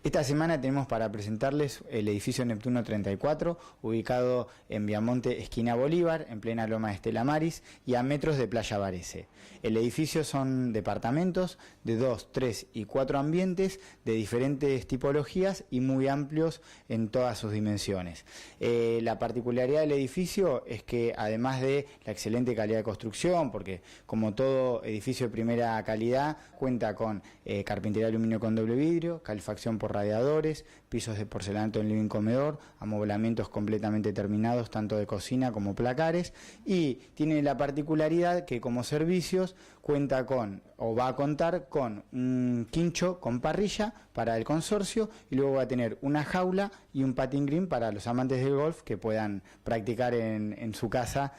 Esta semana tenemos para presentarles el edificio Neptuno 34, ubicado en Viamonte, esquina Bolívar, en plena loma de Estela Maris y a metros de Playa Varese. El edificio son departamentos de 2, 3 y 4 ambientes de diferentes tipologías y muy amplios en todas sus dimensiones. La particularidad del edificio es que, además de la excelente calidad de construcción, porque como todo edificio de primera calidad, cuenta con carpintería de aluminio con doble vidrio, calefacción por radiadores, pisos de porcelanato en living comedor, amoblamientos completamente terminados tanto de cocina como placares, y tiene la particularidad que como servicios cuenta con, o va a contar con, un quincho con parrilla para el consorcio, y luego va a tener una jaula y un patín green para los amantes del golf que puedan practicar en su casa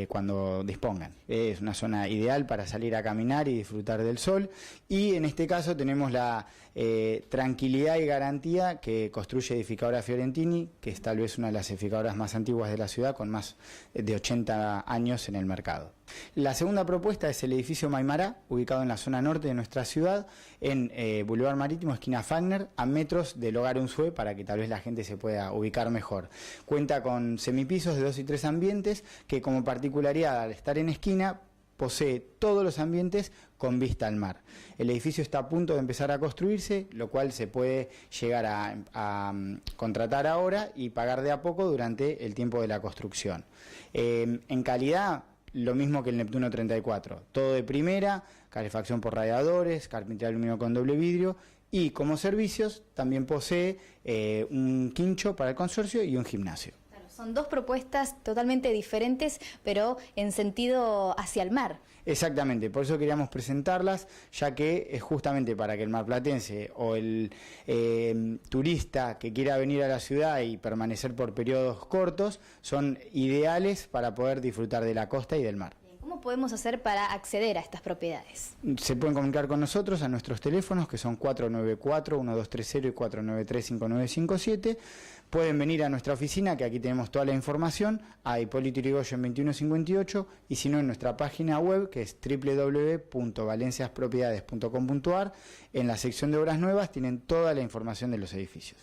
cuando dispongan. Es una zona ideal para salir a caminar y disfrutar del sol, y en este caso tenemos la tranquilidad y garantía que construye Edificadora Fiorentini, que es tal vez una de las edificadoras más antiguas de la ciudad, con más de 80 años en el mercado. La segunda propuesta es el edificio Maimará, ubicado en la zona norte de nuestra ciudad, en Boulevard Marítimo, esquina Fagner, a metros del Hogar Unzué, para que tal vez la gente se pueda ubicar mejor. Cuenta con semipisos de 2 y 3 ambientes, que como particularidad, al estar en esquina, posee todos los ambientes con vista al mar. El edificio está a punto de empezar a construirse, lo cual se puede llegar a contratar ahora y pagar de a poco durante el tiempo de la construcción. En calidad, lo mismo que el Neptuno 34, todo de primera, calefacción por radiadores, carpintería de aluminio con doble vidrio, y como servicios también posee un quincho para el consorcio y un gimnasio. Son dos propuestas totalmente diferentes, pero en sentido hacia el mar. Exactamente, por eso queríamos presentarlas, ya que es justamente para que el marplatense o el turista que quiera venir a la ciudad y permanecer por periodos cortos, son ideales para poder disfrutar de la costa y del mar. ¿Cómo podemos hacer para acceder a estas propiedades? Se pueden comunicar con nosotros a nuestros teléfonos, que son 494-1230 y 493-5957. Pueden venir a nuestra oficina, que aquí tenemos toda la información, a Hipólito Yrigoyen 2158, y si no, en nuestra página web, que es www.valenciaspropiedades.com.ar, en la sección de obras nuevas tienen toda la información de los edificios.